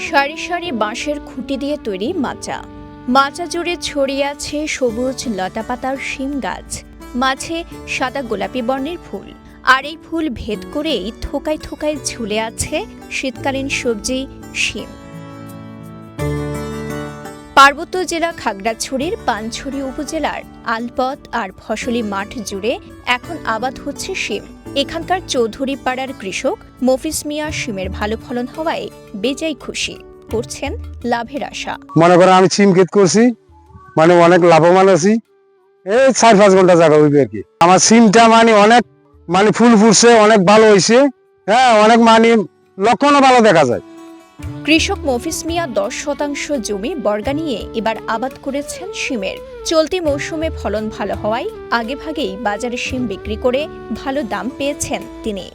সারি সারি বাঁশের খুঁটি দিয়ে তৈরি মাচা। মাচা জুড়ে ছড়িয়ে আছে সবুজ লতাপাতার শিম গাছ, মাঝে সাদা গোলাপি বর্ণের ফুল। আর এই ফুল ভেদ করেই থোকায় থোকায় ঝুলে আছে শীতকালীন সবজি শিম। পার্বত্য জেলা খাগড়াছড়ির পানছড়ি উপজেলার আলপথ আর ফসলি মাঠ জুড়ে এখন আবাদ হচ্ছে শিম। এখানকার চৌধুরী পাড়ার কৃষক মফিজ মিয়া শিমের ভালো ফলন হওয়ায় বেজায় খুশি, করছেন লাভের আশা। মনে করেন আমি সিম ক্ষেত করছি, অনেক লাভবান আছি। এই 4-5 ঘন্টা জায়গা হইবে আর কি। আমার সিমটা অনেক ফুল ফুটছে, অনেক ভালো হয়েছে। হ্যাঁ, অনেক লক্ষণও ভালো দেখা যায়। কৃষক মফিজ মিয়া 10% জমি বর্গা নিয়ে এবার আবাদ করেছেন শিমের। চলতি মৌসুমে ফলন ভালো হওয়ায় আগেভাগেই বাজারে শিম বিক্রি করে ভালো দাম পেয়েছেন তিনি।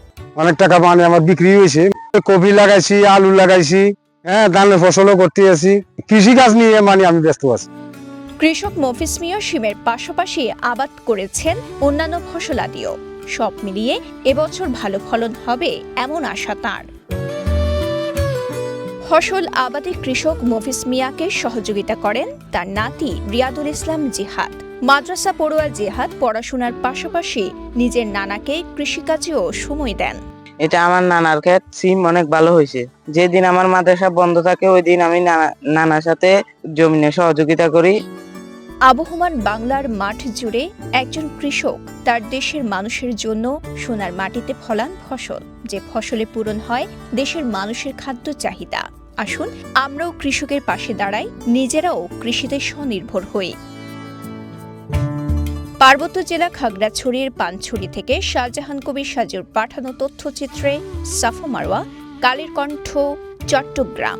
অনেক টাকা আমার বিক্রি হয়েছে। কপি লাগাইছি, আলু লাগাইছি, হ্যাঁ, ধানের ফসলও করতে আছি। কৃষি কাজ নিয়ে আমি ব্যস্ত আছি। কৃষক মফিজ মিয়া শিমের পাশাপাশি আবাদ করেছেন অন্যান্য ফসলাদিও। সব মিলিয়ে এবছর ভালো ফলন হবে এমন আশা তাঁর। ফসল আবাদে কৃষক মফিজ মিয়াকে সহযোগিতা করেন তার নাতি রিয়াদুল ইসলাম জিহাদ। মাদ্রাসা পড়ুয়া জিহাদ পড়াশোনার পাশাপাশি নিজের নানাকে কৃষিকাজেও সময় দেন। এটা আমার নানার ক্ষেত, সিম অনেক ভালো হয়েছে। যেদিন আমার মাদ্রাসা বন্ধ থাকে ওই দিন আমি নানার সাথে জমিনে সহযোগিতা করি। আবহমান বাংলার মাঠ জুড়ে একজন কৃষক তার দেশের মানুষের জন্য সোনার মাটিতে ফলান ফসল, যে ফসলে পূরণ হয় দেশের মানুষের খাদ্য চাহিদা। আসুন আমরাও কৃষকের পাশে দাঁড়াই, নিজেরাও কৃষিতে স্বনির্ভর হই। পার্বত্য জেলা খাগড়াছড়ির পানছড়ি থেকে শাহজাহান কবির সাজুর পাঠানো তথ্যচিত্রে সাফা মারওয়া, কালের কণ্ঠ, চট্টগ্রাম।